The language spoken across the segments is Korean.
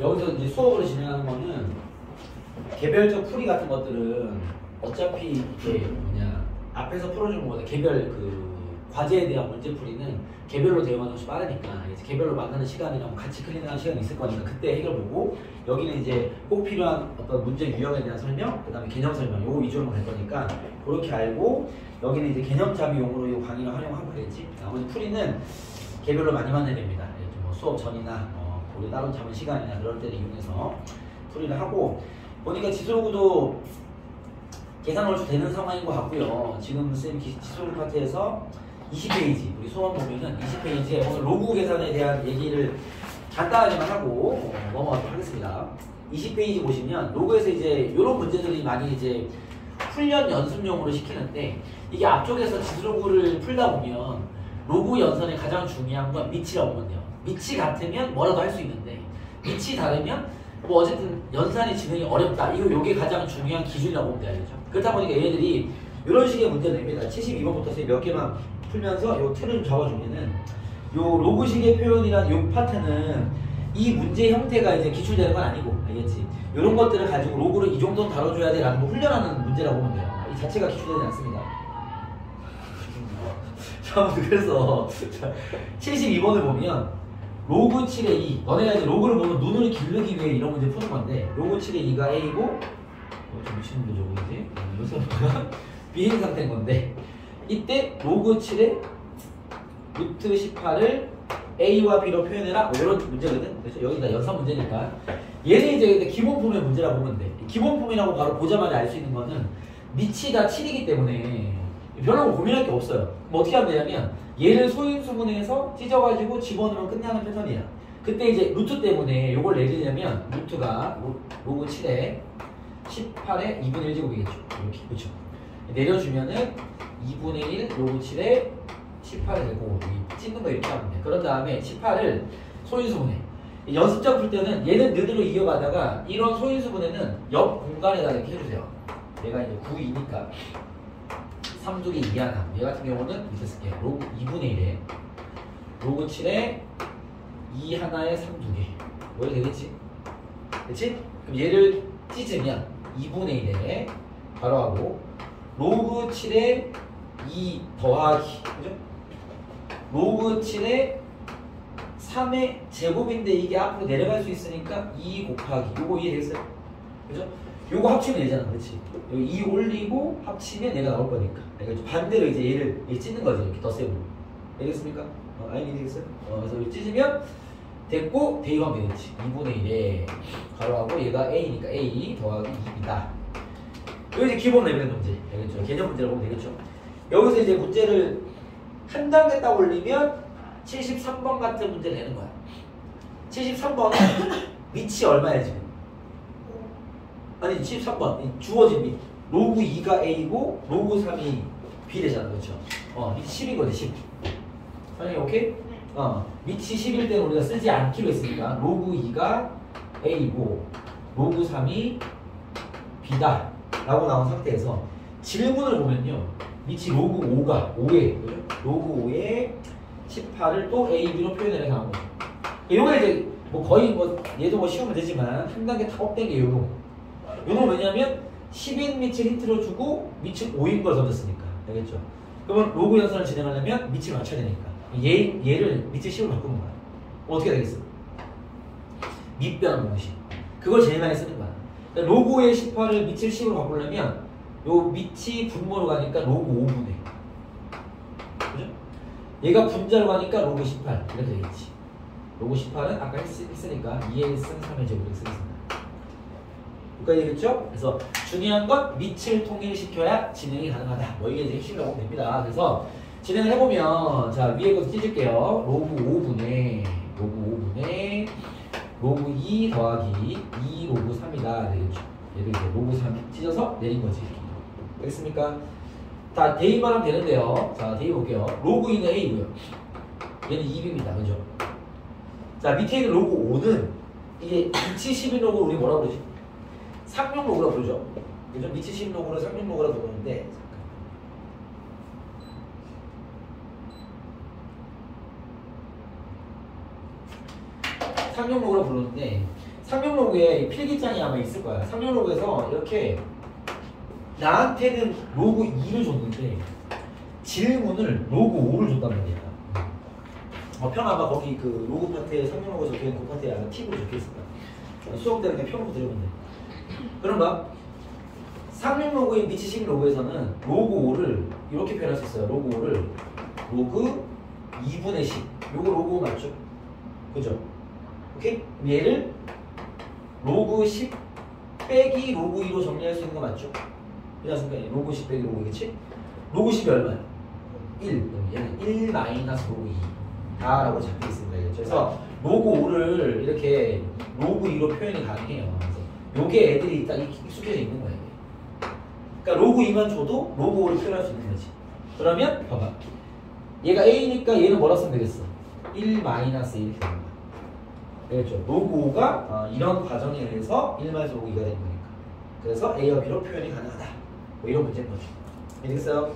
여기서 이제 수업으로 진행하는 거는 개별적 풀이 같은 것들은 어차피 이게 앞에서 풀어주는 거보다 개별 그 과제에 대한 문제 풀이는 개별로 대응하는 것이 빠르니까 이제 개별로 만나는 시간이랑 같이 클린하는 시간이 있을 거니까 그때 해결 보고 여기는 이제 꼭 필요한 어떤 문제 유형에 대한 설명, 그 다음에 개념 설명 요거 위주로 갈 거니까 그렇게 알고 여기는 이제 개념 잡이용으로 이 강의를 활용하고 그랬지. 나머지 풀이는 개별로 많이 만나야 됩니다. 뭐 수업 전이나 우리 따로 잡은 시간이나 그럴 때를 이용해서 풀이를 하고 보니까 지수로그도 계산 얼추 되는 상황인 것 같고요. 지금 쌤 지수로그 파트에서 20페이지 우리 소원 보면은 20페이지에 오늘 로그 계산에 대한 얘기를 간단하게만 하고 넘어가도록 하겠습니다. 20페이지 보시면 로그에서 이제 이런 문제들이 많이 이제 훈련 연습용으로 시키는데 이게 앞쪽에서 지수로그를 풀다 보면 로그 연산의 가장 중요한 건 밑이라고 보면 돼요. 밑이 같으면 뭐라도 할 수 있는데 밑이 다르면 뭐 어쨌든 연산의 진행이 어렵다. 요게 가장 중요한 기준이라고 보면 되겠죠. 그렇다 보니까 얘네들이 이런 식의 문제를 냅니다. 72번부터 몇 개만 풀면서 요 틀을 좀 적어주면은 요 로그식의 표현이란 요 파트는 이 문제 형태가 이제 기출되는 건 아니고 알겠지? 요런 것들을 가지고 로그를 이 정도는 다뤄줘야 돼 라는 거 훈련하는 문제라고 보면 돼요. 이 자체가 기출되지 않습니다. 그래서 72번을 보면 로그 7의 2 너네가 이제 로그를 보면 눈을 기르기 위해 이런 문제 푸는 건데 로그 7의 2가 A고 좀 미친놈도 저거지 요새 비행 상태인 건데 이때 로그 7의 루트 18을 A와 B로 표현해라 뭐 이런 문제거든. 그래서 여기다 연산 문제니까 얘는 이제 기본품의 문제라고 보면 돼. 기본품이라고 바로 보자마자 알 수 있는 거는 밑이 다 7이기 때문에 별로 고민할 게 없어요. 뭐 어떻게 하면 되냐면 얘를 소인수분해서 찢어가지고 집어넣으면 끝나는 패턴이야. 그때 이제 루트 때문에 요걸 내리려면 루트가 로그 7에 18에 2분의 1제곱이겠죠. 이렇게 그렇죠. 내려주면은 2분의 1 로그 7에 18을 되고 찢는 거 이렇게 하면 돼. 그런 다음에 18을 소인수분해. 연습장 풀 때는 얘는 느드로 이어가다가 이런 소인수분해는 옆 공간에다 이렇게 해주세요. 얘가 이제 9이니까 3두개 2 하나. 얘 같은 경우는 밑에 쓸게요. 로그 2분의 1에 로그 7에 2 하나에 3두개. 뭐 이렇게 되겠지? 그치? 그럼 얘를 찢으면 2분의 1에 바로하고 로그 7에 2 더하기 그죠? 로그 7에 3의 제곱인데 이게 앞으로 내려갈 수 있으니까 2 곱하기 요거 이해되겠어요? 그죠? 요거 합치면 되잖아. 그렇지? 여기 2 올리고 합치면 얘가 나올 거니까. 그러니까 반대로 이제 얘를 찢는 거지. 이렇게 덧셈으로. 되겠습니까? 아니 되겠어요? 그래서 이렇게 찢으면 됐고 대입하면 되겠지. 2분의 1에 가로하고 얘가 A니까 A 더하기 2이다. 이거 이제 기본 레벨 문제. 알겠죠? 개념 문제라고 보면 되겠죠? 여기서 이제 문제를 한 단계 딱 올리면 73번 같은 문제를 내는 거야. 73번은 밑이 얼마야 지금? 아니 73번 주어진 밑 로그 2가 A고 로그 3이 B 되잖아. 그렇죠? 밑이 10이거든 10. 선생님 오케이? 밑이 10일 때는 우리가 쓰지 않기로 했으니까 로그 2가 A고 로그 3이 B다 라고 나온 상태에서 질문을 보면요 밑이 로그 5가 5에 그죠? 로그 5에 18을 또 A, B로 표현해서 나온 거죠. 이거 이제 뭐 거의 뭐 얘도 뭐 쉬우면 되지만 한 단계 다 업된 게 요거. 요건 왜냐면 10인 밑을 힌트로 주고 밑은 5인 걸 던졌으니까. 알겠죠? 그러면 로그 연산을 진행하려면 밑을 맞춰야 되니까. 얘를 밑을 10으로 바꾸는 거야. 어떻게 되겠어? 밑변 공식. 그걸 제일 많이 쓰는 거야. 그러니까 로그의 18을 밑을 10으로 바꾸려면 요 밑이 분모로 가니까 로그 5분의. 그죠? 얘가 분자로 가니까 로그 18. 이렇게 되겠지. 로그 18은 아까 했으니까 2의 3의 제곱을 쓰겠습니다. 여기까지 되겠죠? 그래서 중요한 건 밑을 통일시켜야 진행이 가능하다. 뭐 이게 이제 핵심이라고 보면 됩니다. 그래서 진행을 해보면 자 위에 것도 찢을게요. 로그 5분의 로그 2 더하기 2 로그 3이다 되겠죠. 얘를 이제 로그 3 찢어서 내린 거지. 알겠습니까? 자 대입만 하면 되는데요. 자 대입 볼게요. 로그 2는 A고요. 얘는 2B입니다. 그죠? 자 밑에 있는 로그 5는 이게 밑이 10인 로그 우리 뭐라고 그러지? 상용 로그라고 부르죠. 그죠? 밑이 10 로그를 상용 로그라고 부르는데 상용 로그라고 부르는데 상명로그에 필기장이 아마 있을 거야. 상명로그에서 이렇게 나한테는 로그 2를 줬는데 질문을 로그 5를 줬단 말이야. 편 아마 거기 그 로그 파트에 상명로그 적혀있는 그 파트에 아마 팁으로 적혀있을 거야. 수업 때 이렇게 펴놓고 들으면 돼. 그럼 봐. 상명로그인 미치식 로그에서는 로그 5를 이렇게 표현할 수 있어요. 로그 5를 로그 2분의 10. 요거 로그 5 맞죠? 그죠? 오케이? 얘를 로그 10 빼기 로그 2로 정리할 수 있는 거 맞죠? 그렇지 않습니까? 로그 10 빼기 로그 2, 그치? 로그 10이 얼마야? 1. 얘는 1 마이너스 로그 2 다라고 잡혀 있습니다. 그래서 로그 5를 이렇게 로그 2로 표현이 가능해요. 그래서 요게 애들이 딱 익숙해져 있는 거예요. 그러니까 로그 2만 줘도 로그 5를 표현할 수 있는 거지. 그러면 봐봐. 얘가 A니까 얘는 뭐라 쓰면 되겠어? 1 마이너스 1 되는 거야. 알겠죠? 로그 5가 이런 과정에 의해서 1 마이너스 로그 2가 되는 거니까. 그래서 A와 B로 표현이 가능하다. 뭐 이런 문제인 거죠. 알겠어요?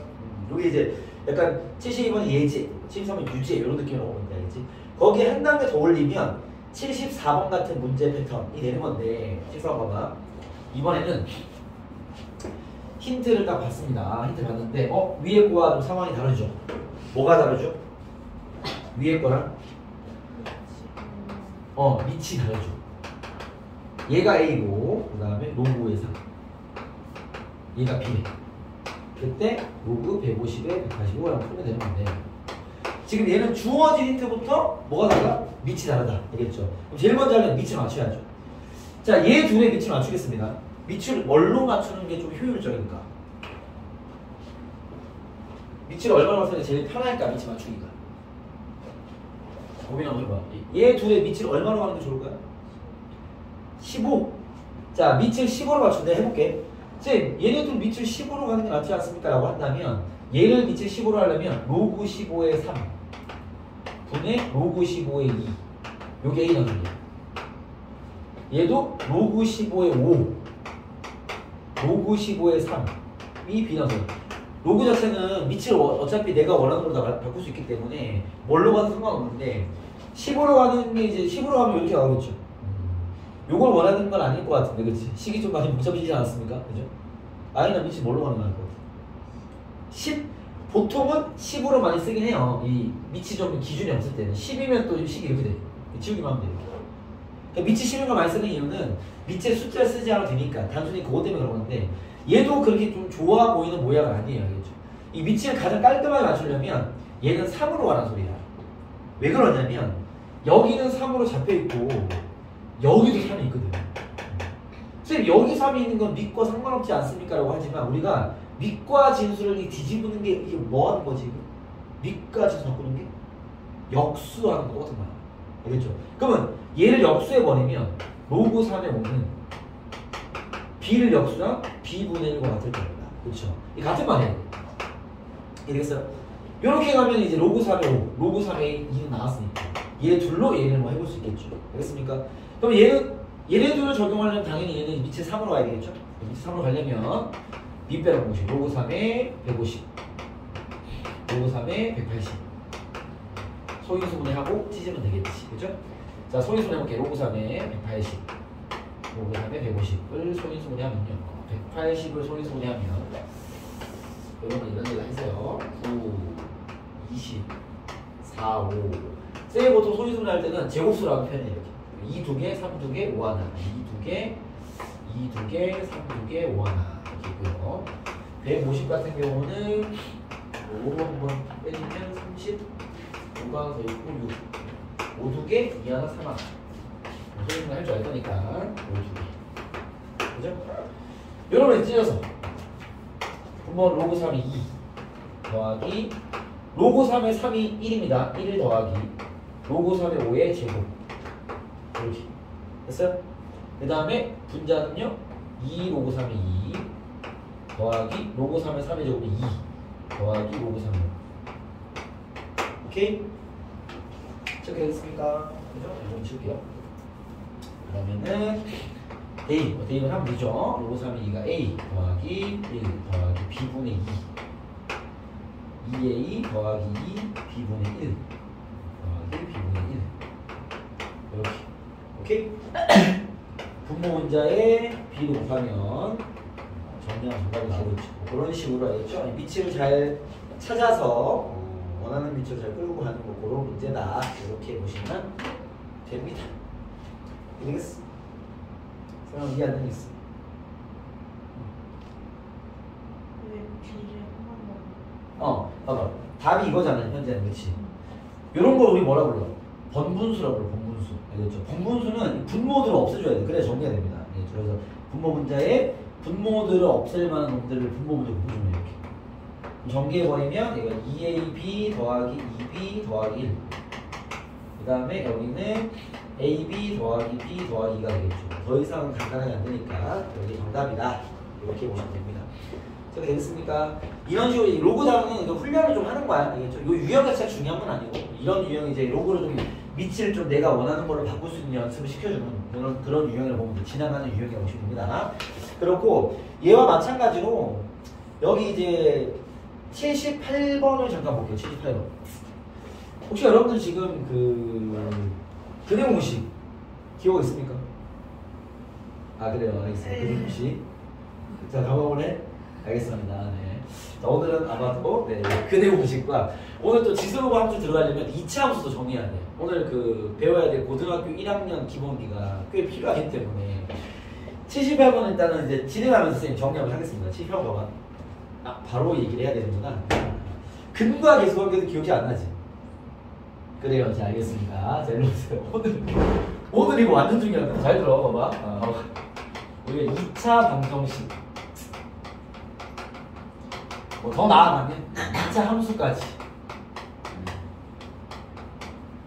여기 이제 약간 72번은 예제, 73번은 유제 이런 느낌으로 오는데 알겠지? 거기에 한 단계 더 올리면 74번 같은 문제 패턴이 되는 건데 74번 봐봐. 이번에는 힌트를 딱 봤습니다. 힌트 봤는데 위에 거와 좀 상황이 다르죠? 뭐가 다르죠? 위에 거랑 밑이 다르죠. 얘가 A고 그 다음에 로그 5의 3 얘가 B네. 그때 로그 150에 185랑 풀면 되는 건데 지금 얘는 주어진 힌트부터 뭐가 달라? 밑이 다르다. 알겠죠? 그럼 제일 먼저 하려면 밑을 맞춰야죠. 자, 얘 둘의 밑을 맞추겠습니다. 밑을 뭘로 맞추는 게 좀 효율적인가? 밑을 얼마나 맞추는 게 제일 편할까? 밑을 맞추기가. 고민 한번 해봐. 얘 둘의 밑을 얼마로 가는 게 좋을까요? 15. 자, 밑을 15로 맞춘다. 해볼게. 쌤, 얘네들 밑을 15로 가는 게 낫지 않습니까? 라고 한다면 얘를 밑을 15로 하려면 로그 15의 3 분의 로그 15의 2 요게 A 나누기. 얘도 로그 15의 5 로그 15의 3이 B 나누기. 로그 자체는 밑을 어차피 내가 원하는 걸로 다 바꿀 수 있기 때문에 뭘로 가도 상관없는데 15로 가는 게 이제 10으로 가면 이렇게 나오겠죠. 요걸 원하는 건 아닐 것 같은데, 그치? 식이 좀 많이 복잡해지지 않았습니까? 그죠? 아이나 밑이 뭘로 가는 거 알 것 같아? 10? 보통은 10으로 많이 쓰긴 해요. 이 밑이 좀 기준이 없을 때는. 10이면 또 식이 이렇게 돼. 지우기만 하면 돼. 그러니까 밑이 10인 걸 많이 쓰는 이유는 밑에 숫자를 쓰지 않아도 되니까. 단순히 그것 때문에 그런 건데, 얘도 그렇게 좀 좋아 보이는 모양은 아니에요. 알겠죠? 이 밑을 가장 깔끔하게 맞추려면 얘는 3으로 가라는 소리야. 왜 그러냐면, 여기는 3으로 잡혀있고, 여기도 3이 있거든. 선생님, 여기 3이 있는 건 밑과 상관없지 않습니까? 라고 하지만 우리가 밑과 진수를 뒤집는 게 이게 뭐 하는 거지? 밑과 진수 바꾸는 게? 역수하는 거 똑같은 거야. 알겠죠? 그러면 얘를 역수해버리면 로그 3의 5는 B를 역수한 B분의 1과 같을 겁니다. 그렇죠? 이 같은 말이에요. 알겠어요? 이렇게 가면 이제 로그 3의 5, 로그 3의 2는 나왔으니까 얘 둘로 얘를 뭐 해볼 수 있겠죠. 알겠습니까? 그럼 얘네들을 적용하려면 당연히 얘는 밑에 3으로 가야 되겠죠? 밑에 3으로 가려면 밑 빼는 공식 로그 3에 150 로그 3에 180 소인수분해하고 찢으면 되겠지. 그죠? 자, 소인수분해해볼게. 로그 3에 180 로그 3에 150을 소인수분해하면요 180을 소인수분해하면 여러분 이런 얘기 하세요. 9 20 4 5 쌤이 보통 소인수분해할 때는 제곱수라고 표현해요. 이렇게 2 2개, 3 2개, 5 하나 2 2개, 2 2개, 3 2개, 5 하나 이렇게 있고요. 150 같은 경우는 5 한번 빼주면 30 5가 더 있고 6 5 2개, 2 하나, 3 하나 소인수분해 할 줄 알 거니까 5 2개 그죠? 여러분 찢어서 한번 로그 3이 2 더하기 로그 3의 3이 1입니다. 1을 더하기 로그 3의 5의 제곱 이렇게 됐어요? 그 다음에 분자는요 2 로그 3의 2 더하기 로그 3의 3의 제곱이 2 더하기 로그 3의 5 오케이? 이렇게 되겠습니까? 그죠? 좀 치울게요. 그러면은 A, A는 하면 되죠? 로그 3의 2가 A 더하기 1 더하기 B분의 2 2A 더하기 2 B분의 1 더하기 B분의 1 이렇게 오케이? 분모 문자에 b를 곱하면 정리하면 정답이 나오겠죠. 그런 식으로 알겠죠? 밑을 잘 찾아서 원하는 밑을 잘 끌고 가는 거 그런 문제다. 이렇게 보시면 됩니다. 이해겠어? 사람 이해 안 되는 게 있어. 왜 B를 한 번 더? 봐봐. 답이 이거잖아, 현재는. 그렇지? 이런 걸 우리 뭐라 불러? 번분수라고 불러, 번분수. 알겠죠? 번분수는 분모들을 없애줘야 돼. 그래야 정리가 됩니다. 알겠죠? 그래서 분모 문자에 분모들을 없앨 만한 놈들을 분모 문제 곱해주면 이렇게. 전개해버리면 이거 2ab 더하기 2b 더하기 1. 그 다음에 여기는 ab 더하기 b 더하기 2가 되겠죠. 더 이상은 간단하게 안 되니까 여기 정답이다. 이렇게 보시면 됩니다. 자, 되겠습니까? 이런 식으로 로그 단어는 훈련을 좀 하는 거야. 알겠죠? 요 유형 자체가 중요한 건 아니고 이런 유형이 이제 로그를 좀 밑을 좀 내가 원하는 걸로 바꿀 수 있는 연습을 시켜주는 그런 유형을 보면 지나가는 유형이라고 보시면 됩니다. 그렇고 얘와 마찬가지로 여기 이제 78번을 잠깐 볼게요. 78번. 혹시 여러분들 지금 근해 공식 기억 있습니까? 아 그래요. 알겠습니다. 근해 공식. 자 가봐볼래? 알겠습니다. 네. 자, 오늘은 아마도 근해 공식과 오늘 또 지수로그 함수 들어가려면 2차 함수도 정리해야 돼요. 오늘 배워야 될 고등학교 1학년 기본기가 꽤 필요하기 때문에 78번 일단은 이제 진행하면서 선생님 정리하고 하겠습니다. 78번. 바로 얘기를 해야 되는구나. 근과 계수관계도 기억이 안 나지? 그래요. 자, 알겠습니다. 자, 일로 오세요. 오늘 이거 완전 중요한 거. 잘 들어, 봐봐. 우리가 2차 방정식. 더 나아가면 2차 함수까지.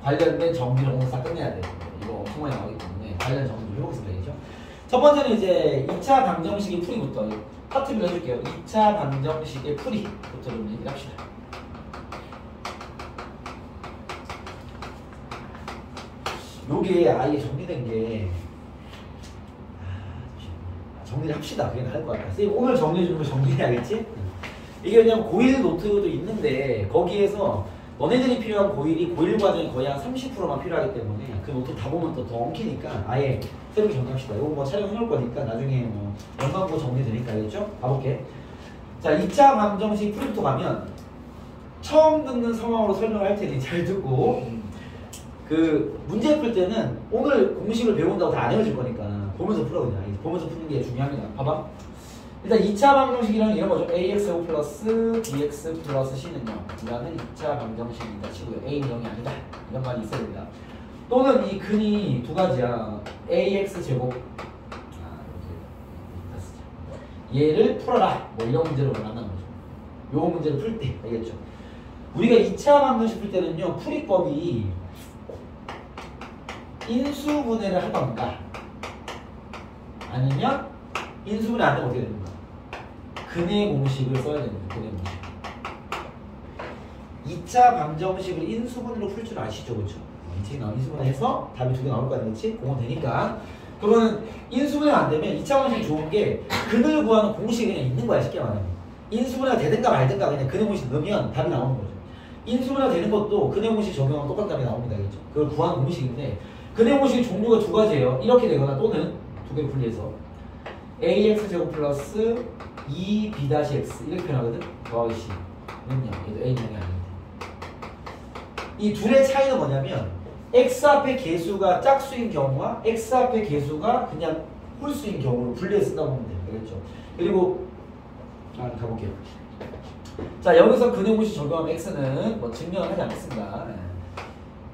관련된 정리를 오늘 싹 끝내야 돼. 이거 엄청 많이 나오기 때문에 관련 정리를 해보겠습니다. 그렇죠? 첫 번째는 이제 2차 방정식의 풀이부터 파트를 해줄게요. 2차 방정식의 풀이부터 좀 얘기를 합시다. 요게 아예 정리된 게 정리를 합시다. 그게 나을 것 같아. 선생님 오늘 정리해주는 거 정리해야겠지? 이게 왜냐면 고1 노트도 있는데 거기에서 너네들이 필요한 고1이 고1 과정이 거의 한 30%만 필요하기 때문에 그 노트 다 보면 또 더 엉키니까 아예 새로 정리합시다. 이거 뭐 촬영해놓을 거니까 나중에 뭐 영상보 정리되니까 알겠죠? 가볼게. 자, 2차 방정식 풀이부터 가면 처음 듣는 상황으로 설명할 테니 잘 듣고 문제 풀 때는 오늘 공식을 배운다고 다 안 외워질 거니까 보면서 풀어 그냥. 보면서 푸는 게 중요합니다. 봐봐. 일단 2차 방정식이라는 이런 거죠. AXO 플러스 BX 플러스 C는요. 이라는 2차 방정식이다 치고요. A는 0이 아니다. 이런 말이 있어야 됩니다. 또는 이 근이 두 가지야. AX 제곱 얘를 풀어라. 뭐 이런 문제로 만나는 거죠. 요 문제를 풀 때. 알겠죠? 우리가 2차 방정식 풀 때는요. 풀이법이 인수분해를 하던가 아니면 인수분해 안 되면 어떻게 됩니까? 근해 공식을 써야 됩니다. 근해 공식. 2차 방정식을 인수분해로 풀 줄 아시죠? 그렇죠? 인수분해해서 답이 두 개 나올 거 아니겠지? 그건 되니까. 그러면 인수분해가 안 되면 2차 방정식이 좋은 게 근을 구하는 공식이 그냥 있는 거야. 쉽게 말하면. 인수분해가 되든가 말든가 그냥 근해 공식 넣으면 답이 나오는 거죠. 인수분해가 되는 것도 근해 공식 적용하면 똑같은 답이 나옵니다. 그렇죠? 그걸 구하는 공식인데 근해 공식의 종류가 두 가지예요. 이렇게 되거나 또는 두 개를 분리해서 AX제곱 플러스 2B-X 이렇게 표현하거든. 더하기 C는요. 얘도 A는 0이 아닙니다. 이 둘의 차이는 뭐냐면 X 앞에 개수가 짝수인 경우와 X 앞에 개수가 그냥 홀수인 경우로 분리해 쓴다고 보면 돼요. 알겠죠? 그리고 가볼게요. 자, 여기서 근해 공식 적용하면 X는 뭐 증명을 하지 않겠습니다.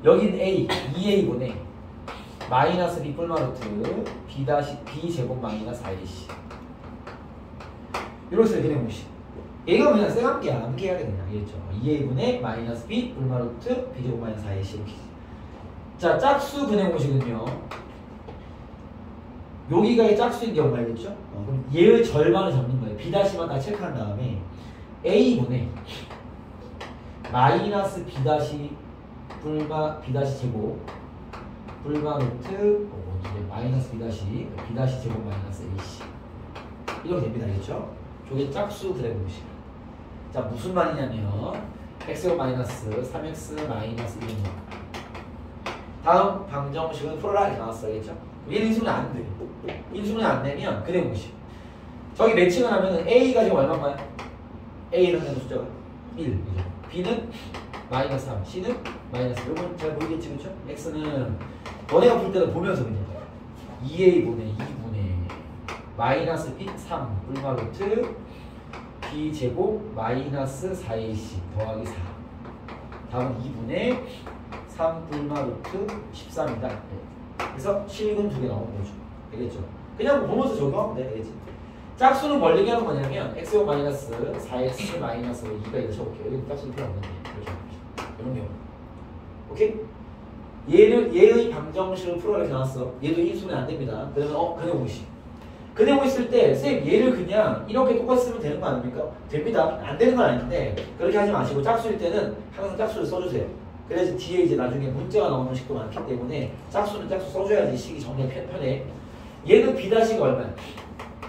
여긴 A, 2A분의 마이너스 B 뿔마루트 B 제곱 마이너스 4AC 이렇게 써요. 근해 공식. 얘가 그냥 쌩암기야. 암기해야 돼 그냥. 알겠죠? 2A분의 마이너스 B 뿔마루트 B 제곱 마이너스 4AC 이렇게. 자, 짝수 근해 공식은요. 여기가 짝수인 경우 알겠죠? 그럼 얘의 절반을 잡는 거예요. B-만 다 체크한 다음에 A분의 마이너스 B- 제곱 뿔마루트 마이너스 B- 제곱 마이너스 AC 이렇게 됩니다. 알겠죠? 저게 짝수 근해 공식. 자, 무슨 말이냐면 X제곱 마이너스 3X 마이너스 1은 다음 방정식은 풀어라 이렇게 나왔어. 알겠죠? 얘는 인수분해 안 돼. 인수분해 안 되면 그대 공식. 저기 매칭을 하면은 A가 지금 얼마인가요? A는 되는 숫자가 1. B는 마이너스 3, C는 마이너스 1. 이건 잘 보이겠지, 그렇죠? X는 너네가 풀 때는 보면서 그냥 2A분의 2분의 마이너스 B 3 불마 루트 B 제곱 마이너스 4AC 더하기 4. 다음은 2분의 3 불마 루트 13이다. 그래서 실근 2개 나오는 거죠. 되겠죠? 그냥 보면서 적용하면 돼. 되겠지? 짝수는 뭘 얘기하는 거냐면 x제곱 마이너스 4x 마이너스 2가 이렇게 쳐볼게요. 여기 짝수는 필요 없는데 이렇게 해봅시다. 이런 경우. 오케이? 얘의 방정식을 풀어라 이렇게 나왔어. 얘도 인수분해 안 됩니다. 그러면 근해 공식. 근해 공식 쓸 때 쌤 얘를 그냥 이렇게 똑같이 쓰면 되는 거 아닙니까? 됩니다. 안 되는 건 아닌데 그렇게 하지 마시고 짝수일 때는 항상 짝수를 써주세요. 그래야지 뒤에 이제 나중에 문자가 나오는 식도 많기 때문에 짝수는 짝수 써줘야지 식이 정리가 편해. 얘는 B-가 얼마야?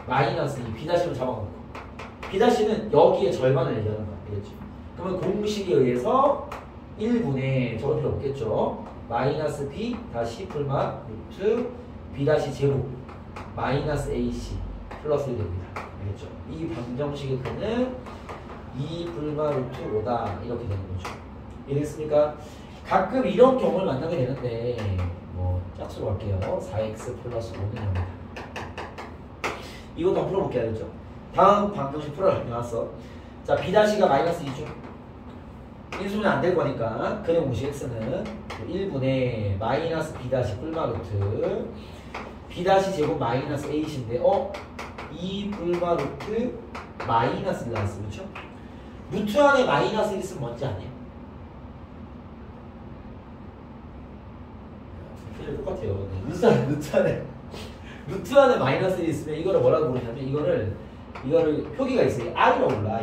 마이너스 2, B-를 잡아놓고 B-는 여기에 절반을 얘기하는 거야. 알겠죠? 그러면 공식에 의해서 1분의 저거 필요 없겠죠? 마이너스 B 다시 풀마 루트 B 다시 제곱 마이너스 AC 플러스 1 됩니다. 알겠죠? 이 방정식의 근은 2 불마 루트 5다 이렇게 되는 거죠. 이해됐습니까? 가끔 이런 경우를 만나게 되는데 뭐 짝수로 갈게요. 4x 플러스 5는 0이다. 이것도 한번 풀어볼게요. 알겠죠? 다음 방정식 풀어라. 나왔어. 자, B-가 마이너스 2죠. 인수분해 안 될 거니까 근해 공식 x는 1분의 마이너스 B- 불마 루트 B- 제곱 마이너스 A인데 2 불마 루트 마이너스 1 나왔어. 그렇죠? 루트 안에 마이너스 1 있으면 뭔지 아니에요? 똑같아요. 루트 안에 마이너스 1 있으면 이거를 뭐라고 부르냐면 이거를 표기가 있어요. I라고 불러.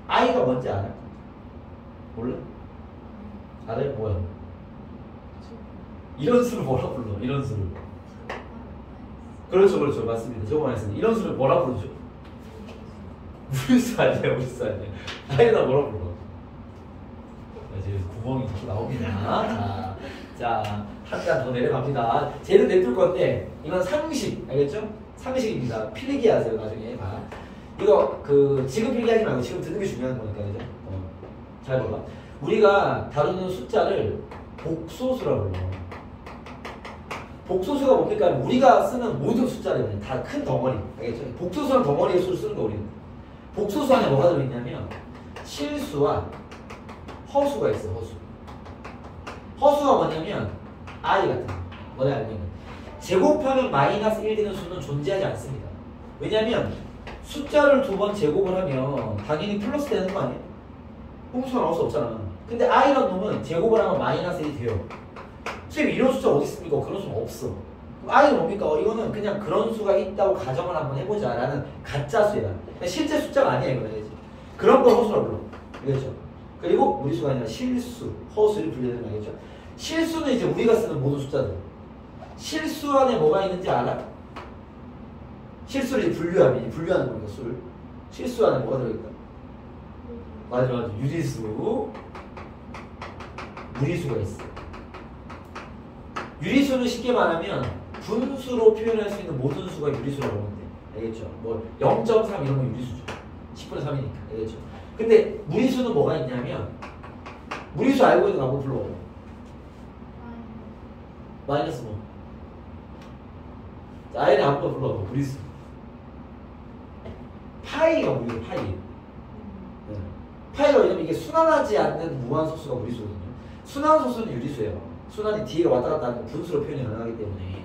I가 뭔지 알아? 몰라? 알아요? 뭐야? 이런 수를 뭐라고 불러? 이런 수를. 그렇죠. 맞습니다. 저거 말했습니다. 이런 수를 뭐라고 부르죠? 무리수 아니에요. I에다 뭐라고 불러? 이제 구멍이 자꾸 나옵니다. 자, 한 칸 더 내려갑니다. 쟤는 냅둘 건데 이건 상식, 알겠죠? 상식입니다. 필기 하세요. 나중에 봐. 이거 지금 필기하지 말고 지금 듣는 게 중요한 거니까, 그죠? 잘 봐봐. 우리가 다루는 숫자를 복소수라고 불러. 복소수가 뭡니까? 우리가 쓰는 모든 숫자를 다 큰 덩어리, 알겠죠? 복소수는 덩어리의 수를 쓰는 거 우리는. 복소수 안에 뭐가 들어있냐면 실수와 허수가 있어. 허수가 뭐냐면 I 같은 거. 너네 알고 있는 제곱하면 마이너스 1 되는 수는 존재하지 않습니다. 왜냐면 숫자를 2번 제곱을 하면 당연히 플러스 되는 거 아니에요? 홍수가 나올 수 없잖아. 근데 I라는 놈은 제곱을 하면 마이너스 1이 돼요. 선생님 이런 숫자 어디 있습니까? 그런 수는 없어. I는 뭡니까? 이거는 그냥 그런 수가 있다고 가정을 한번 해보자 라는 가짜 수야. 실제 숫자가 아니야 이거는. 그런 걸 허수라고 불러. 알겠죠? 그리고 무리수가 아니라 실수, 허수를 분류되는 거 알겠죠? 실수는 이제 우리가 쓰는 모든 숫자들. 실수 안에 뭐가 있는지 알아? 실수를 이제 분류하는 겁니다. 수를. 실수 안에 뭐가 들어있다? 맞아. 유리수, 무리수가 있어. 유리수는 쉽게 말하면 분수로 표현할 수 있는 모든 수가 유리수라고 하면 돼. 알겠죠? 뭐 0.3 이런 건 유리수죠. 10분의 3이니까. 알겠죠? 근데 무리수는 뭐가 있냐면 무리수 알고 있는 거 한번 불러봐요. 마이너스 뭐? 자, 아이를 한번 불러봐. 무리수. 파이가 무리수. 파이. 네. 파이가 왜냐면 이게 순환하지 않는 무한소수가 무리수거든요. 순환소수는 유리수예요. 순환이 뒤에 왔다 갔다 하는 분수로 표현이 가능하기 때문에.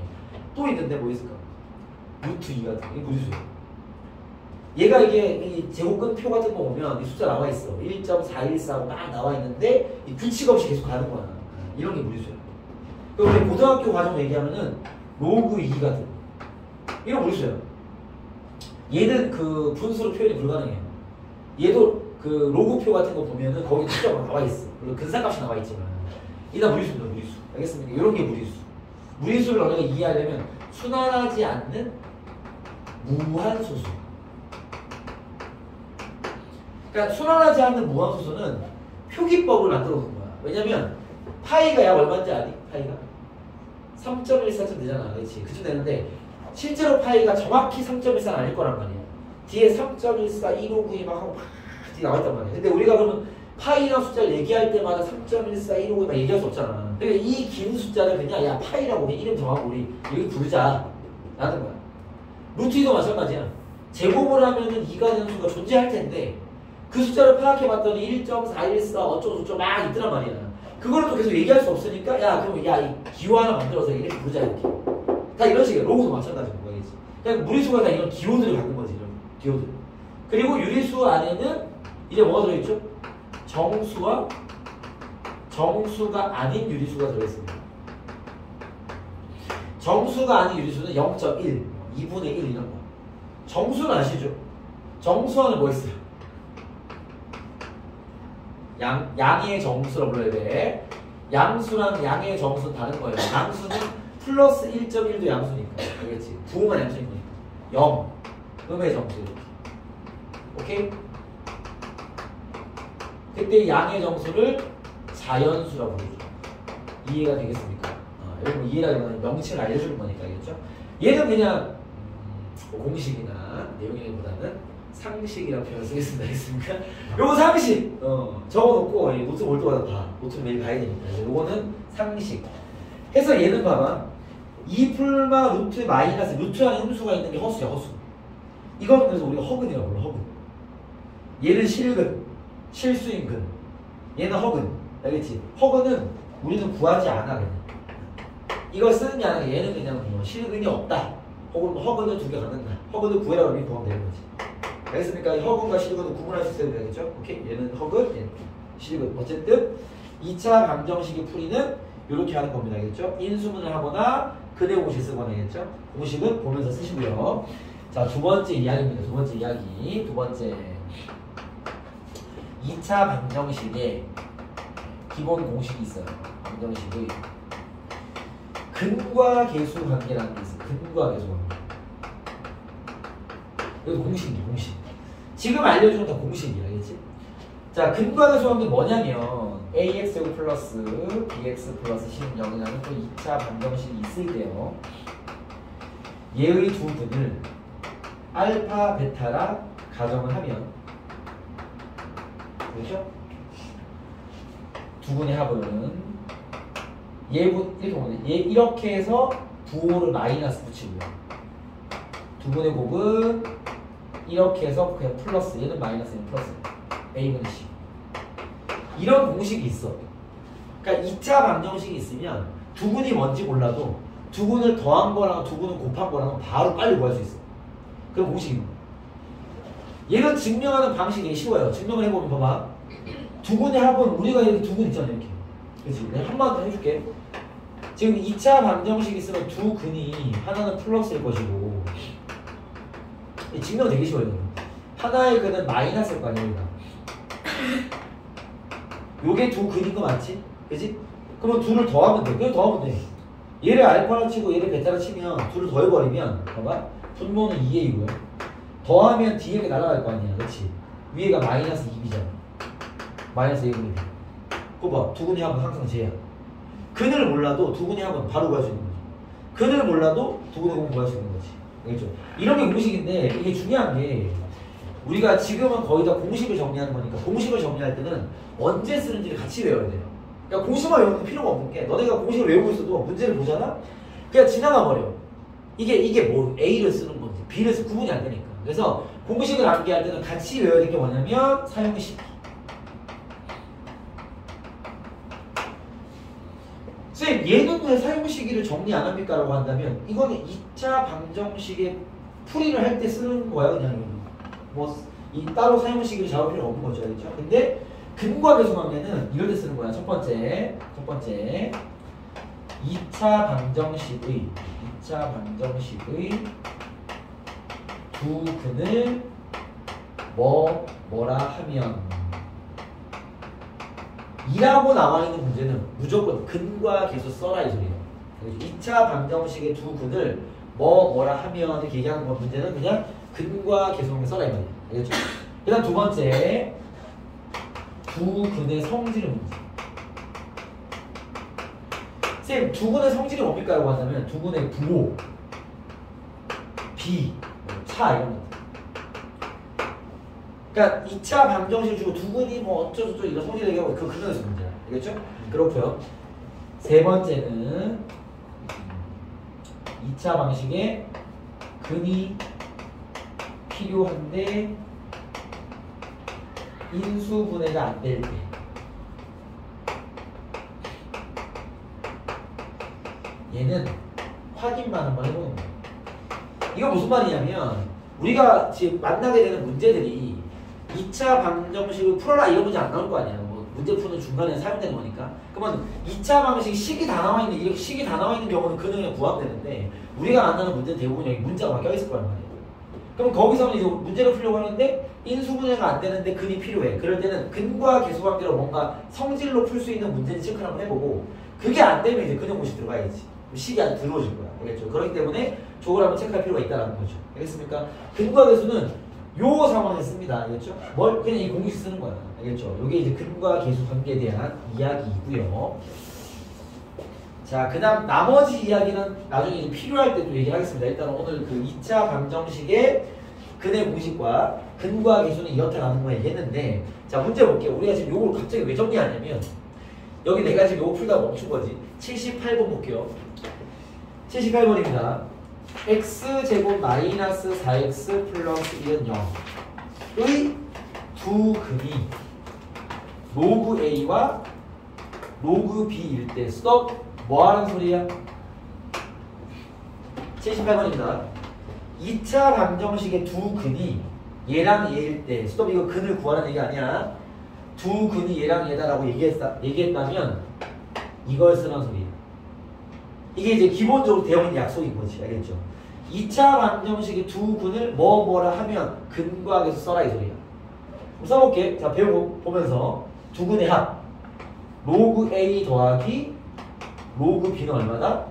또 있는데 뭐 있을까? 루트 2 같은 게 무리수예요. 얘가 이 제곱근표 같은 거 보면 이 숫자 나와 있어. 1.414고 막 나와 있는데 이 규칙 없이 계속 가는 거야. 이런 게 무리수야. 그럼 우리 고등학교 과정 얘기하면은 로그 2 같은 거. 이런 무리수야. 얘는 그 분수로 표현이 불가능해요. 얘도 그 로그표 같은 거 보면은 거기 숫자가 나와 있어. 물론 근사값이 나와 있지만 이다 무리수입니다. 무리수. 알겠습니까? 이런 게 무리수. 무리수를 너네가 이해하려면 순환하지 않는 무한소수. 그러니까 순환하지 않는 무한소수는 표기법을 만들어 놓은 거야. 왜냐면 파이가 약 얼마인지 아니? 파이가? 3.14쯤 되잖아. 그렇지? 그쯤 되는데 실제로 파이가 정확히 3.14는 아닐 거란 말이야. 뒤에 3.14, 159이 막 하고 막 뒤에 나와있단 말이야. 근데 우리가 그러면 파이라는 숫자를 얘기할 때마다 3.14, 159이 막 얘기할 수 없잖아. 그러니까 이 긴 숫자를 그냥 야 파이라고 그냥 이름 정하고 우리 여기 부르자 라는 거야. 루트 2도 마찬가지야. 제곱을 하면은 2가 되는 수가 존재할 텐데 그 숫자를 파악해봤더니 1.414 어쩌고저쩌고 막 있더란 말이야. 그거를 또 계속 얘기할 수 없으니까 야 그럼 야 이 기호 하나 만들어서 이렇게 부르자 이렇게. 다 이런 식이야. 로고도 마찬가지인 거겠지. 그냥 무리수가 다 이런 기호들을 갖는 거지. 이런 기호들. 그리고 유리수 안에는 이제 뭐가 들어있죠? 정수가 아닌 유리수가 들어있습니다. 정수가 아닌 유리수는 0.1, 2분의 1 이런 거. 정수는 아시죠? 정수 안에 뭐 있어요? 양의 정수라고 불러야 돼. 양수랑 양의 정수는 다른 거예요. 양수는 플러스 1.1도 양수니까. 알겠지? 부호만 양수인 거니까. 0, 음의 정수 이렇게. 오케이? 그때 양의 정수를 자연수라고 부르죠. 이해가 되겠습니까? 여러분 이해라기보다는 명칭을 알려주는 거니까. 알겠죠? 얘는 그냥 공식이나 내용이보다는 상식이라고 표현을 쓰겠습니다. 알겠습니까? 요거 상식! 적어놓고 노트 볼 때마다 봐. 노트를 매일 봐야 되니까. 요거는 상식. 해서 얘는 봐봐. 2풀마 루트 마이너스 루트 안에 음수가 있는 게 허수야, 허수. 이거는 그래서 우리가 허근이라고 불러, 허근. 얘는 실근, 실수인근. 얘는 허근. 알겠지? 허근은 우리는 구하지 않아, 그냥. 이걸 쓰는 게 아니라 얘는 그냥 뭐 실근이 없다. 혹은 허근을 두 개 갖는다. 허근을 구해라 그러면 구하면 되는 거지. 알겠습니까? 허근과 실근을 구분할 수 있어야 되겠죠? 오케이? 얘는 허근, 얘는 실근. 어쨌든 2차 방정식의 풀이는 이렇게 하는 겁니다. 알겠죠? 인수분을 하거나 근의 공식 쓰거나 알겠죠? 공식은 보면서 쓰시고요. 자, 두 번째 이야기입니다. 두 번째 이야기. 두 번째 2차 방정식에 기본 공식이 있어요. 방정식의 근과 계수 관계라는 게 있어요. 근과 계수 관계. 이거 공식이에요, 공식. 지금 알려주는 다 공식이야, 알겠지? 자, 근과 계수 관계 뭐냐면 ax 플러스 bx 플러스 c는 0이라는 또 2차 방정식이 있을 때요. 얘의 두 근을 알파, 베타라 가정을 하면 그렇죠? 두 근의 합은 이렇게 보면 얘 이렇게 해서 부호를 마이너스 붙이고요. 두 분의 곱은 이렇게 해서 그냥 플러스, 얘는 마이너스, 얘는 플러스. A분의 C. 이런 공식이 있어. 그러니까 2차 방정식이 있으면 두 분이 뭔지 몰라도 두 분을 더한 거랑 두 분을 곱한 거랑 바로 빨리 구할 수 있어. 그런 공식이 있는 거야. 얘는 증명하는 방식이 되게 쉬워요. 증명을 해보면 봐봐. 두 분의 합은 우리가 이렇게 두 분 있잖아, 이렇게. 그치? 내가 한 번 더 해줄게. 지금 2차 방정식이 있으면 두 근이 하나는 플러스일 것이고 증명 되게 쉬워요. 하나의 근은 마이너스일 거 아니야, 여기가. 요게 두 근인 거 맞지? 그치? 그러면 둘을 더하면 돼. 그냥 더하면 돼. 얘를 알파로 치고 얘를 베타로 치면 둘을 더해버리면 봐봐. 분모는 2a이고요. 더하면 뒤에 날아갈 거 아니야. 그치? 위에가 마이너스 2b잖아. 마이너스 2분의 2. 그거 봐. 두 근의 합은 항상 쟤야. 근을 몰라도 두 근의 합은 바로 구할 수 있는 거죠. 근을 몰라도 두 근의 곱은 구할 수 있는 거지. 알겠죠? 이런 게 공식인데 이게 중요한 게 우리가 지금은 거의 다 공식을 정리하는 거니까 공식을 정리할 때는 언제 쓰는지를 같이 외워야 돼요. 그러니까 공식만 외우는 필요가 없는 게 너네가 공식을 외우고 있어도 문제를 보잖아? 그냥 지나가 버려. 이게 뭐 A를 쓰는 건지 B를 쓰는 구분이 안 되니까. 그래서 공식을 암기할 때는 같이 외워야 되는 게 뭐냐면 사용식. 선생님 얘는 왜 사용시기를 정리 안 합니까? 라고 한다면 이거는 2차 방정식의 풀이를 할 때 쓰는 거야. 그냥 뭐 이 따로 사용시기를 잡을 필요는 없는 거죠. 알겠죠? 근데 근과 계수 관계는 이럴 때 쓰는 거야. 첫 번째 2차 방정식의 두 근을 뭐라 하면 이라고 나와 있는 문제는 무조건 근과 계수 써라 이 소리예요. 2차 방정식의 두 근을 뭐라 하면 이렇게 얘기하는 건 문제는 그냥 근과 계수만 써라 이 말이에요. 알겠죠? 그다음 두 번째 두 근의 성질의 문제. 쌤, 두근의 성질이 뭡니까? 라고 하자면 두근의 부호, 비, 차 이런 거. 그러니까 2차 방정식 주고 두근이 뭐 어쩌고저쩌고 이런 성질 얘기하고 그 근원에서 문제야. 알겠죠? 그렇고요. 세 번째는 2차 방식에 근이 필요한데 인수분해가 안 될 때. 얘는 확인만 한번 해보는 거예요. 이거 무슨 말이냐면 우리가 지금 만나게 되는 문제들이 2차 방정식을 풀어라 이런 문제 안 나올 거 아니야. 뭐 문제 푸는 중간에 사용되는 거니까. 그러면 2차 방식 식이 다 나와 있는 이렇게 식이 다 나와 있는 경우는 근형에 부합되는데 우리가 만나는 문제는 대부분 여기 문자가 막 껴있을 거란 말이에요. 그럼 거기서는 이제 문제를 풀려고 하는데 인수분해가 안 되는데 근이 필요해. 그럴 때는 근과 계수 관계로 뭔가 성질로 풀 수 있는 문제를 체크를 한번 해보고 그게 안 되면 이제 근형 공식 들어가야지. 식이 안 들어오실 거야. 알겠죠? 그렇기 때문에 저걸 한번 체크할 필요가 있다는 거죠. 알겠습니까? 근과 계수는 요 상황에 씁니다. 알겠죠? 뭘 그냥 이 공식 쓰는 거야. 알겠죠? 요게 이제 근과 계수 관계에 대한 이야기이고요. 자, 그 다음 나머지 이야기는 나중에 이제 필요할 때 또 얘기하겠습니다. 일단 오늘 그 2차 방정식의 근의 공식과 근과 계수는 이렇게 나눈 거에 얘는데 자, 문제 볼게요. 우리가 지금 요걸 갑자기 왜 정리하냐면 여기 내가 지금 요거 풀다가 멈춘 거지. 78번 볼게요. 78번입니다. x제곱 마이너스 4x 플러스 1은 0의 두 근이 로그 a와 로그 b일 때 스톱 뭐 하는 소리야? 78번입니다. 2차 방정식의 두 근이 얘랑 얘일 때 스톱 이거 근을 구하라는 얘기 아니야. 두 근이 얘랑 얘다라고 얘기했다면 이걸 쓰라는 소리야. 이게 이제 기본적으로 되어있는 약속인 거지. 알겠죠? 2차 방정식의 두 근을 뭐라 하면 근과 계수 써라 이 소리야. 써볼게. 자, 보면서 두 근의 합 로그 a 더하기 로그 b는 얼마다?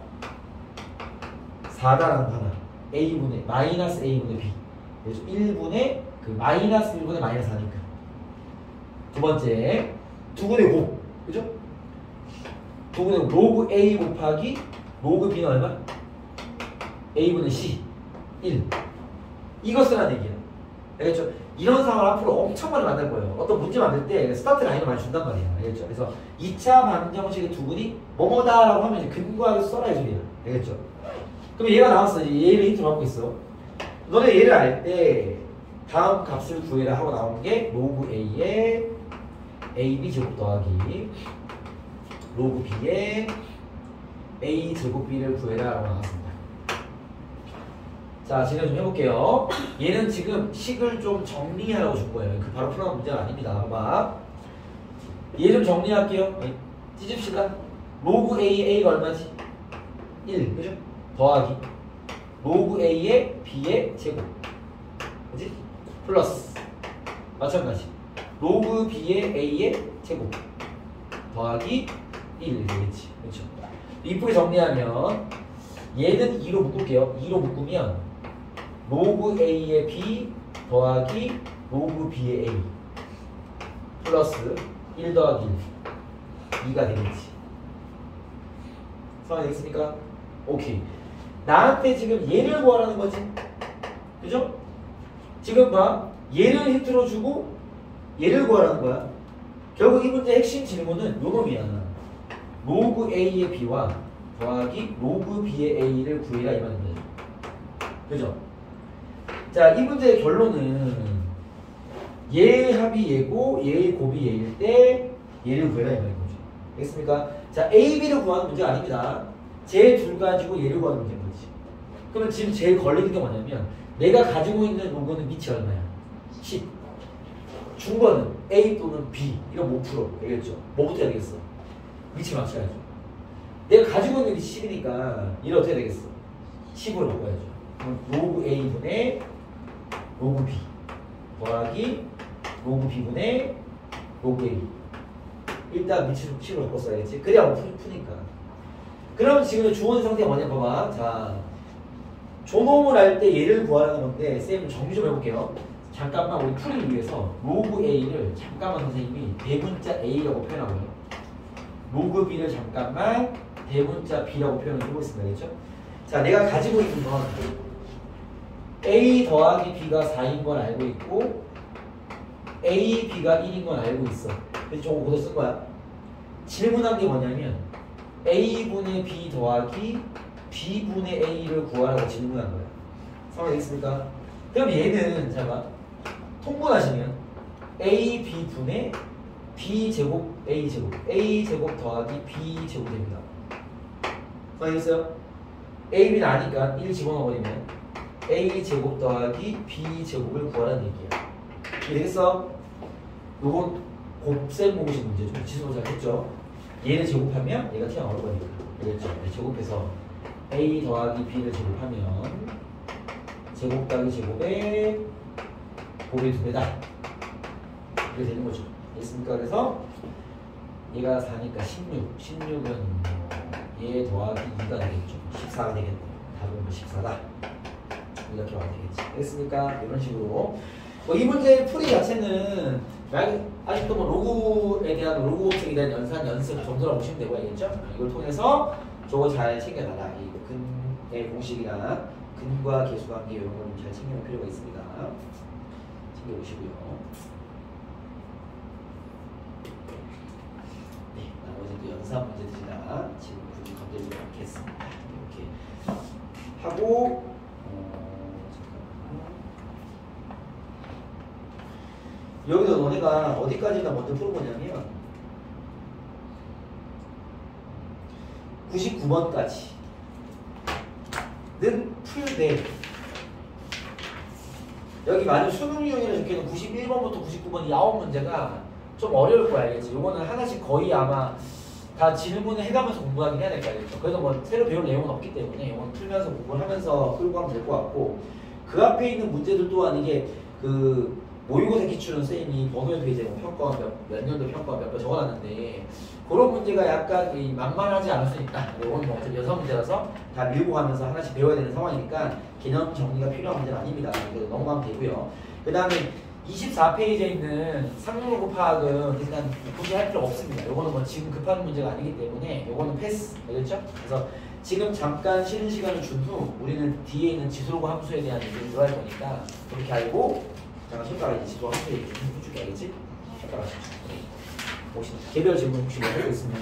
4다라는 거 하나. a분의 마이너스 a분의 b. 그래서 1분의 그 마이너스 1분의 마이너스 4니까. 두 번째 두 근의 곱. 그죠? 두 근의 곱. 로그 a 곱하기 로그 b는 얼마? a분의 c 1. 이거 쓰라는 얘기야. 알겠죠? 이런 상황을 앞으로 엄청 많이 만날 거예요. 어떤 문제 만들 때 스타트 라인을 많이 준단 말이야. 알겠죠? 그래서 2차 방정식의 두 근이 뭐뭐다라고 하면 이제 근과 계수 써라 이 소리야. 알겠죠? 그럼 얘가 나왔어. 얘를 힌트로 갖고 있어. 너네 얘를 알 때 다음 값을 구해라 하고 나온 게 로그 a에 ab 제곱 더하기 로그 b에 a 제곱 b를 구해라 라고 나왔습니다. 자, 진행 좀 해볼게요. 얘는 지금 식을 좀 정리하라고 줄 거예요. 그 바로 풀어나온 문제가 아닙니다. 봐봐. 얘 좀 정리할게요. 찢읍시다. 로그 a가 얼마지? 1, 그죠? 더하기 로그 a의 b의 제곱, 그지? 플러스 마찬가지 로그 b의 a의 제곱 더하기 1 되겠지. 그렇죠? 이쁘게 정리하면 얘는 2로 묶을게요. 2로 묶으면 로그 a의 b 더하기 로그 b의 a 플러스 1 더하기 1 2가 되겠지. 상황이 되겠습니까? 오케이. 나한테 지금 얘를 구하라는 거지. 그죠? 지금 봐. 얘를 힌트로 주고 얘를 구하라는 거야. 결국 이 문제의 핵심 질문은 요 놈이야. 로그 a의 b와 더하기 로그 b의 a를 구해라 이 말입니다. 그죠? 자, 이 문제의 결론은 얘의 합이 얘고 얘의 곱이 얘일 때 얘를 구해라 이 말인 거죠. 알겠습니까? 자, a, b를 구하는 문제가 아닙니다. 쟤 둘 가지고 얘를 구하는 문제인 거지. 그러면 지금 제일 걸리는 게 뭐냐면 내가 가지고 있는 로그는 밑이 얼마야? 10. 준 거는 a 또는 b. 이거 못 풀어. 알겠죠? 뭐부터 해야 되겠어? 밑을 맞춰야죠. 내가 가지고 있는 게 10이니까 이를 어떻게 해야 되겠어? 10으로 바꿔야죠. 그럼 로그 a분의 로그 b 더하기 로그 b분의 로그 a. 일단 밑을 10으로 바꿨어야지. 그래야 뭐 푸니까. 그럼 지금 주어진 상태가 뭐냐 봐봐. 자, 조놈을 할 때 얘를 구하라는 건데 쌤 정리 좀 해볼게요. 잠깐만 우리 풀이를 위해서 로그 a를 잠깐만 선생님이 대문자 a라고 표현하고요. 로그 b를 잠깐만 대문자 B라고 표현을 해보고 있습니다. 알겠죠? 자, 내가 가지고 있는 건 A 더하기 B가 4인 건 알고 있고 A, B가 1인 건 알고 있어. 그래서 저거 그거 쓴 거야. 질문한 게 뭐냐면 A분의 B 더하기 B분의 A를 구하라고 질문한 거야. 상황되겠습니까? 그럼 얘는 잠깐 통분하시면 A, B분의 B제곱 A제곱 A제곱 더하기 B제곱 됩니다. 상황되겠어요? A, B는 아니까 1 집어넣어버리면 A제곱 더하기 B제곱을 구하라는 얘기야. 되겠어? 요건 곱셈 공식 문제죠. 지수로 잘 했죠? 얘를 제곱하면 얘가 튀어나오거든요. 알겠죠? 제곱해서 A 더하기 B를 제곱하면 제곱 더하기 제곱에 곱의 2배다. 이렇게 되는 거죠. 됐습니까? 그래서 얘가 4니까 16은 얘 더하기 2가 되겠죠. 14가 되겠네. 답은 14다. 이렇게 와야 되겠지. 됐습니까? 이런 식으로. 이 문제의 풀이 자체는 아직도 뭐 로그에 대한 로그 곱셈에 대한 연습 정도라고 보시면 되고 알겠죠? 이걸 통해서 저거 잘 챙겨놔라. 이 근의 공식이나 근과 계수관계 이런 거 잘 챙겨놓을 필요가 있습니다. 챙겨보시고요. 네, 나머지 연습 문제들이나 지금 굳이 건드리지 않겠습니다. 이렇게 하고 여기서 너네가 어디까지나 먼저 풀어보냐면 99번까지는 풀되 여기 만약 수능 유형이라 적혀있는 91번부터 99번 이 9문제가 좀 어려울 거야. 알겠지? 요거는 하나씩 거의 아마 다 질문에 해가면서 공부하긴 해야 될 거 알겠죠? 그래서 뭐 새로 배울 내용은 없기 때문에 이건 풀면서 공부를 하면서 끌고 가면 될 것 같고 그 앞에 있는 문제들 또한 이게 그 모의고사 기출은 쌤이 번호의 페이지에 평가 몇 년도 평가 몇 번 적어놨는데 그런 문제가 약간 만만하지 않을 수 있다. 이건 뭐 어차피 여섯 문제라서 다 밀고 가면서 하나씩 배워야 되는 상황이니까 개념 정리가 필요한 문제는 아닙니다. 그래서 넘어가면 되고요. 그 다음에 24페이지에 있는 상록을 파악은 일단 굳이 할 필요 없습니다. 이거는 뭐 지금 급한 문제가 아니기 때문에 이거는 패스. 알겠죠? 그래서 지금 잠깐 쉬는 시간을 준 후 우리는 뒤에 있는 지수로그 함수에 대한 얘기를 들어갈 거니까 그렇게 알고 잠깐 손가락 이제 지수로그 함수에 얘기 좀 해줄게. 알겠지? 손가락 혹시 개별 질문 혹시 뭐 하고 있으면